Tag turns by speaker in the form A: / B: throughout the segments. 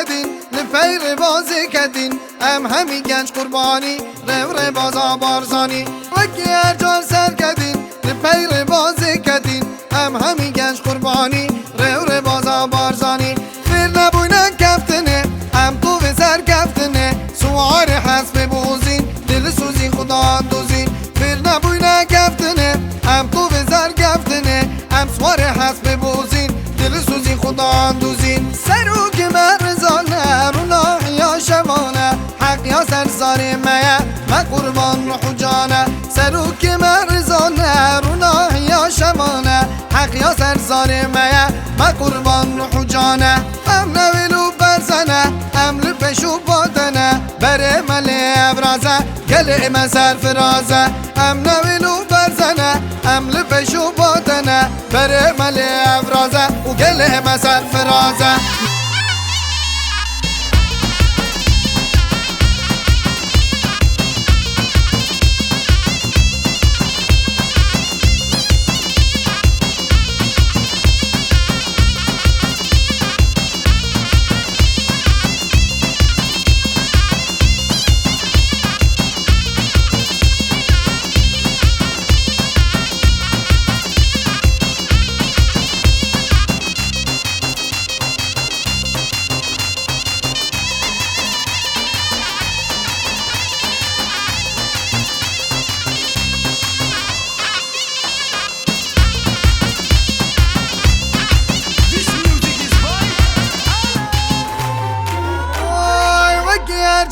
A: کدین لپیر بازی کدین ام همی گنج قربانی رو بازا بارزانی وکی هر جان سر کدین لپیر بازی کدین ام همی گنج قربانی رو بازا بارزانی فیر نبوینه کفتنه ام تو به سر کفتنه سوار حسب بوزین دل سوزی خدا دوزین فیر نبوینه کفتنه ام تو به سر کفتنه ام سوار حسب بوزین دل سوزی خدا دوزین سرو که مرزانه رونا یا شمانه حق یا سرزاری میه و قربان روح جانه سرو که مرزانه رونا یا شمانه حق یا سرزاری میه و قربان روح جانه ام نویلو برزنه ام لپشو بادنه بره ملی ابرازه گل مسر فرازه ام نویلو برزنه ام لپشو بادنه بره ملی ابرازه و گل مسر فرازه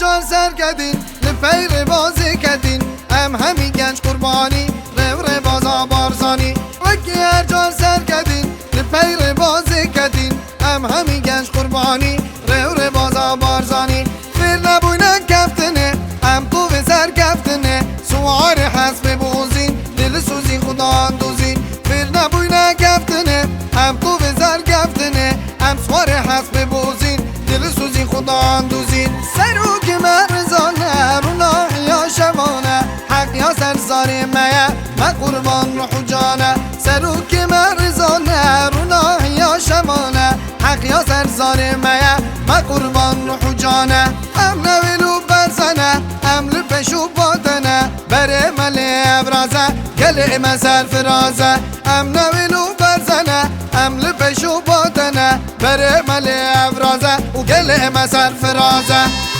A: جان سر کدین لپیر بازی کدین ام همی گنج قربانی رو بازا بارزانی وکی هر جان سر کدین لپیر بازی کدین ام همی گنج قربانی رو بازا بارزانی فیر نبوینه کفتنه ام تو به سر کفتنه سوار حسب بوزین دل سوزی خدا دوزین فیر نبوینه کفتنه ام تو به سر کفتنه ام سوار حسب بوزین دل سوزی خدا دوزین سرو که مرزانه رونا یا شمانه حق یا سرزاری میه و قربان روح جانه سرو که مرزانه رونا یا شمانه حق یا سرزاری میه و قربان روح جانه ام نویلو برزنه ام لپشو بادنه بره ملی ابرازه گل مسر فرازه ام نویلو برزنه ام لپشو بادنه بره ملی ابرازه و گل مسر فرازه